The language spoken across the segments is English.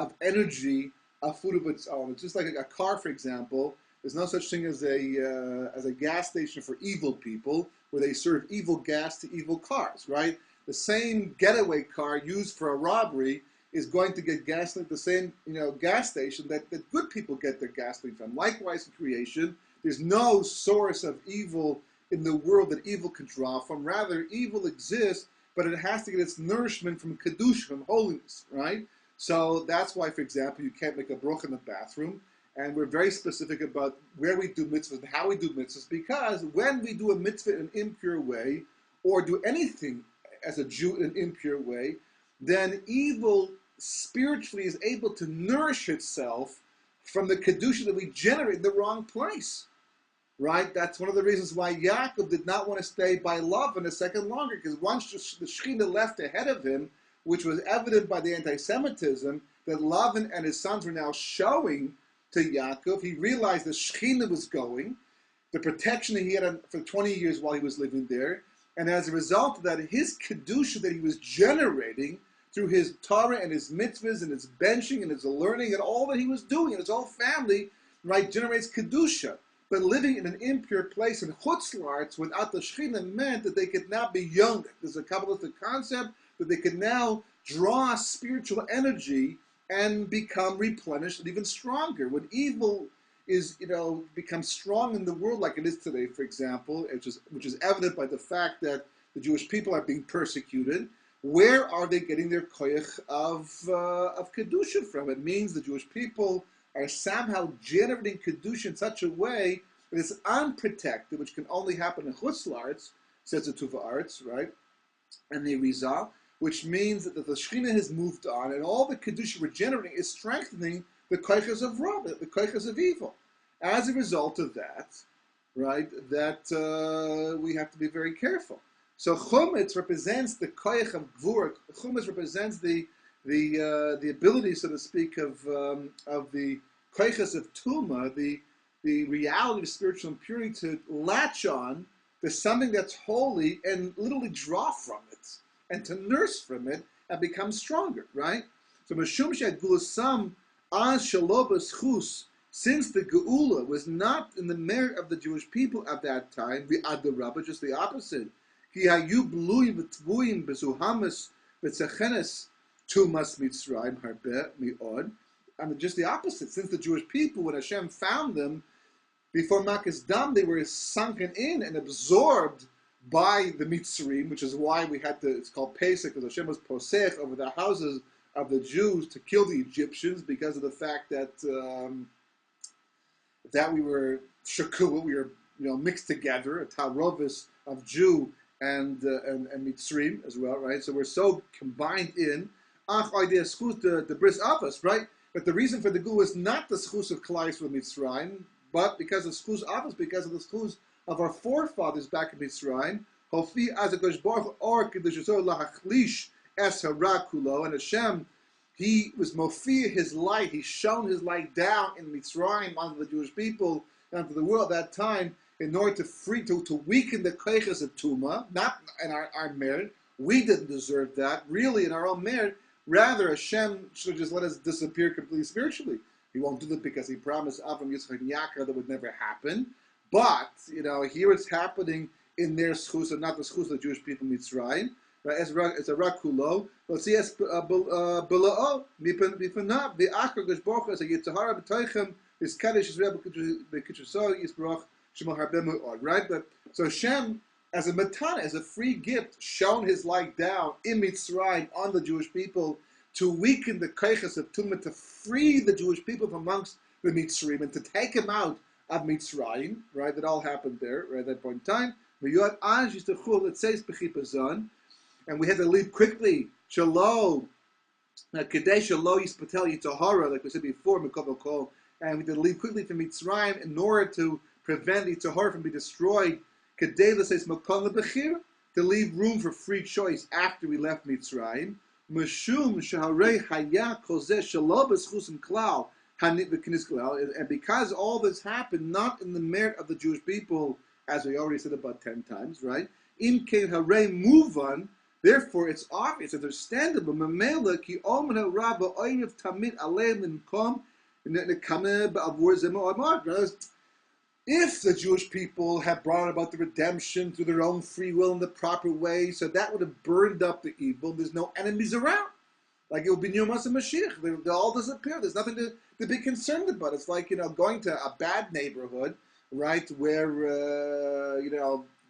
of energy, of food of its own. It's just like a car, for example. There's no such thing as a gas station for evil people where they serve evil gas to evil cars, right? The same getaway car used for a robbery is going to get gasoline at the same gas station that good people get their gasoline from. Likewise, in creation, there's no source of evil in the world that evil can draw from. Rather, evil exists, but it has to get its nourishment from kedusha, from holiness, right? So that's why, for example, you can't make a bracha in the bathroom. And we're very specific about where we do mitzvahs and how we do mitzvahs, because when we do a mitzvah in an impure way, or do anything as a Jew in an impure way, then evil spiritually is able to nourish itself from the kedusha that we generate in the wrong place, right? That's one of the reasons why Yaakov did not want to stay by Lavan a second longer, because once the Shekhinah left ahead of him, which was evident by the anti-Semitism, that Lavan and his sons were now showing to Yaakov, he realized the Shekhinah was going, the protection that he had for 20 years while he was living there, and as a result of that, his kedusha that he was generating through his Torah and his mitzvahs and his benching and his learning and all that he was doing, and his whole family, right, generates kedusha. But living in an impure place in Chutz La'aretz without the Shekhinah meant that they could now be young. There's a Kabbalistic concept that they could now draw spiritual energy and become replenished and even stronger. When evil is, becomes strong in the world like it is today, for example, which is evident by the fact that the Jewish people are being persecuted, where are they getting their koyach of kedusha from? It means the Jewish people are somehow generating kedusha in such a way that it's unprotected, which can only happen in Chutz La'aretz, says the Tuva Arts, right? And the Rizal, which means that the Shekhinah has moved on, and all the kedusha we're generating is strengthening the koyches of Rabbi, the koyches of evil. As a result of that, right, that we have to be very careful. So Chumetz represents the koyach of Gvura. Chumetz represents the ability, so to speak, of the koyches of Tuma, the reality of spiritual impurity, to latch on to something that's holy and literally draw from it, and to nurse from it and become stronger, right? So Meshum She'Gulasam Az Shalobas Chus, since the Geula was not in the merit of the Jewish people at that time, the Adarabba, just the opposite. Ki hayu bluim v'tvuim bezuhamas v'tzachenes tumas mitzrayim harbe mi'od. I mean, just the opposite. Since the Jewish people, when Hashem found them, before Makas Dam, they were sunken in and absorbed by the Mitzrayim, which is why we had it's called Pesach, because Hashem was posech over the houses of the Jews to kill the Egyptians because of the fact that that we were shakua, we were mixed together, a tarovis of Jew and Mitzrayim as well, right? So we're so combined in the bris avos, right? But the reason for the gul is not the schus of Kalais with Mitzrayim, but because of schus avos, because of the schus of our forefathers back in Mitzrayim. Hofi as a Kosh Baruch or kedushaso lahachlish es harakulo, and Hashem, He was mofir his light. He shone his light down in Mitzrayim onto the Jewish people, onto the world at that time, in order to weaken the koyches of Tuma, not in our merit. We didn't deserve that, really, in our own merit. Rather, Hashem should just let us disappear completely spiritually. He won't do that because He promised Avram, Yitzchak, and Yaakov that would never happen. But, here it's happening in their schus, and not the schus of the Jewish people in Mitzrayim. Right? It's a rakulo. Let's see, it's below. Mipanav the akar geshborcha as a yitzhara b'toichem is kaddish is rebel b'kitchuso yisbrach shemol harbemu od. Right, but so Hashem, as a matana, as a free gift, shone His light down in Mitzrayim on the Jewish people to weaken the koyches of Tumah, to free the Jewish people from amongst the Mitzrayim and to take them out of Mitzrayim. Right, that all happened there. Right, at that point in time. It says b'chipazon. And we had to leave quickly. Shalom. Kadesh Shalom Yispatel Yitzhahara, like we said before, Mikol. And we had to leave quickly from Mitzrayim in order to prevent Yitzhahara from being destroyed. Kadesh says Makol Bechir, to leave room for free choice after we left Mitzrayim. Meshum Shaharei Haya Kozeh Shalom B'Schusim Klal Hanit B'Knis Klal. And because all this happened not in the merit of the Jewish people, as we already said about 10 times, right? Im Kein Harei Muvan. Therefore, it's obvious, understandable. Memela ki omna rabba oyev tamid aleim linkom nekame ba'avur zemo amar. If the Jewish people had brought about the redemption through their own free will in the proper way, so that would have burned up the evil. There's no enemies around. Like it would be Yom and Mashiach. They'll all disappear. There's nothing to be concerned about. It's like, going to a bad neighborhood, right, where,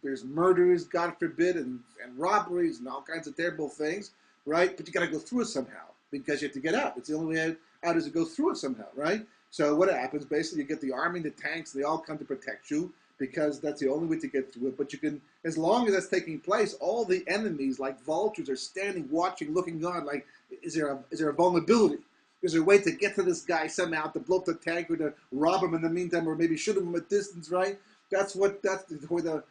there's murders, God forbid, and robberies and all kinds of terrible things, right? But you got to go through it somehow because you have to get out. It's the only way out is to go through it somehow, right? So what happens, basically, you get the army, the tanks, they all come to protect you because that's the only way to get through it. But you can, as long as that's taking place, all the enemies, like vultures, are standing, watching, looking on, like, is there a vulnerability? Is there a way to get to this guy somehow, to blow up the tank or to rob him in the meantime, or maybe shoot him from a distance, right? That's the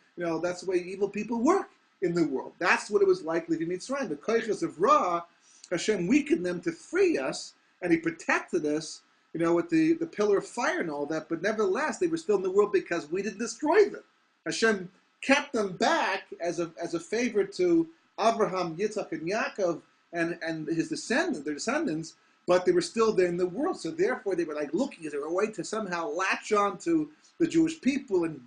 way evil people work in the world. That's what it was like leaving Mitzrayim. The koiches of Ra, Hashem weakened them to free us, and He protected us, with the pillar of fire and all that, but nevertheless, they were still in the world because we didn't destroy them. Hashem kept them back as a favor to Abraham, Yitzhak, and Yaakov, and their descendants, but they were still there in the world. So therefore, they were like looking, is there a way to somehow latch on to the Jewish people and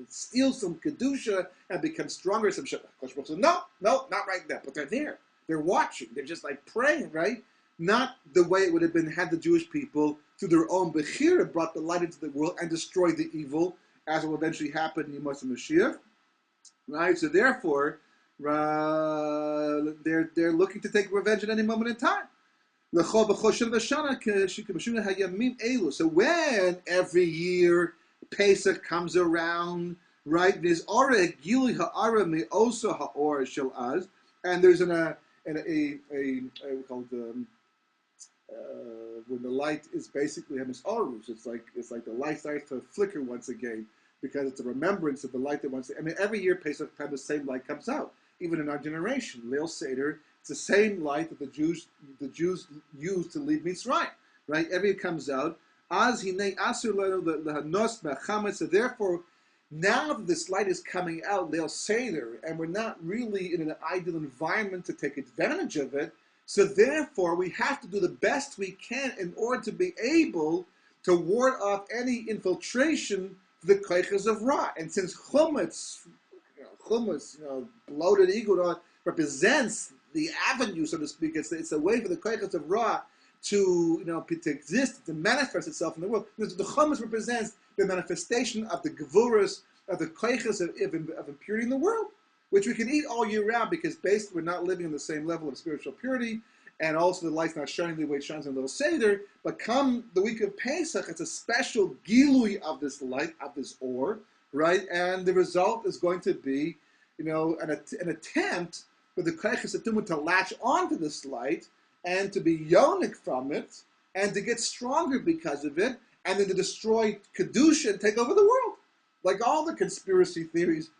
steal some Kedusha and become stronger? Some shit. No, not right now. But they're there. They're watching. They're just like praying, right? Not the way it would have been had the Jewish people, through their own Bechira, brought the light into the world and destroyed the evil, as will eventually happen in Yemos Mashiach. Right? So therefore, they're looking to take revenge at any moment in time. So when every year Pesach comes around, right, there's and there's when the light is basically Hamis, it's like the light starts to flicker once again because it's a remembrance of the light that once. Every year Pesach time the same light comes out. Even in our generation, Leil Seder, it's the same light that the Jews used to leave Mitzrayim. Right? Every year comes out. So therefore, now that this light is coming out, Leil Seder, and we're not really in an ideal environment to take advantage of it. So therefore, we have to do the best we can in order to be able to ward off any infiltration for the koiches of Ra. And since Chumetz, bloated ego, represents the avenue, so to speak, it's a way for the koiches of Ra to exist, to manifest itself in the world. The Chumetz represents the manifestation of the gevuras, of the koiches of impurity in the world, which we can eat all year round because basically we're not living on the same level of spiritual purity, and also the light's not shining the way it shines in Little Seder. But come the week of Pesach, it's a special gilui of this light, of this ore, right? And the result is going to be, an attempt for the Koiches Atumah to latch onto this light and to be yonik from it and to get stronger because of it, and then to destroy Kedusha and take over the world, like all the conspiracy theories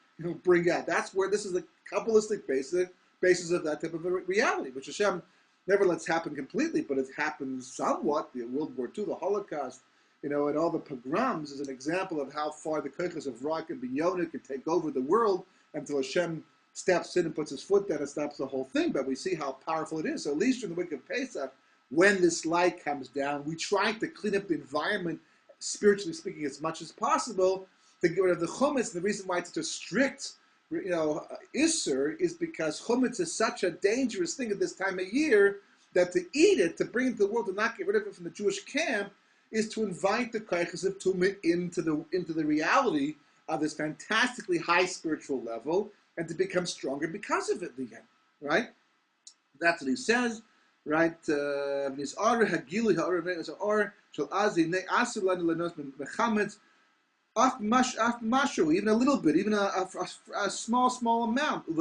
bring out. That's where this is the Kabbalistic basis of that type of a reality, which Hashem never lets happen completely, but it happens somewhat. The World War II, the Holocaust, and all the pogroms is an example of how far the koiches of Ra can be yonik, can take over the world until Hashem steps in and puts His foot down and stops the whole thing. But we see how powerful it is. So at least in the week of Pesach, when this light comes down, we try to clean up the environment, spiritually speaking, as much as possible, to get rid of the chumetz. The reason why it's such a strict, isser is because chumetz is such a dangerous thing at this time of year that to eat it, to bring it to the world, to not get rid of it from the Jewish camp, is to invite the koiches of tumah into the reality of this fantastically high spiritual level, and to become stronger because of it again. Right? That's what he says. Right? Even a little bit, even a small amount. We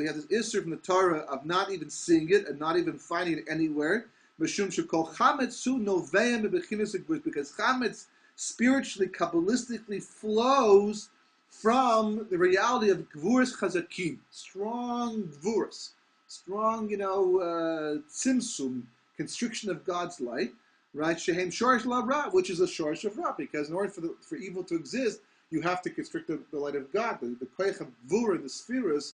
have this issue from the Torah of not even seeing it and not even finding it anywhere. Because chametz spiritually, kabbalistically flows from the reality of gvuras chazakim, strong gvuras, strong, tzimtzum, constriction of God's light. Right, shehem shorish la ra, which is a shorish of ra, because in order for evil to exist, you have to constrict the light of God. The koich of gvura, the spheres,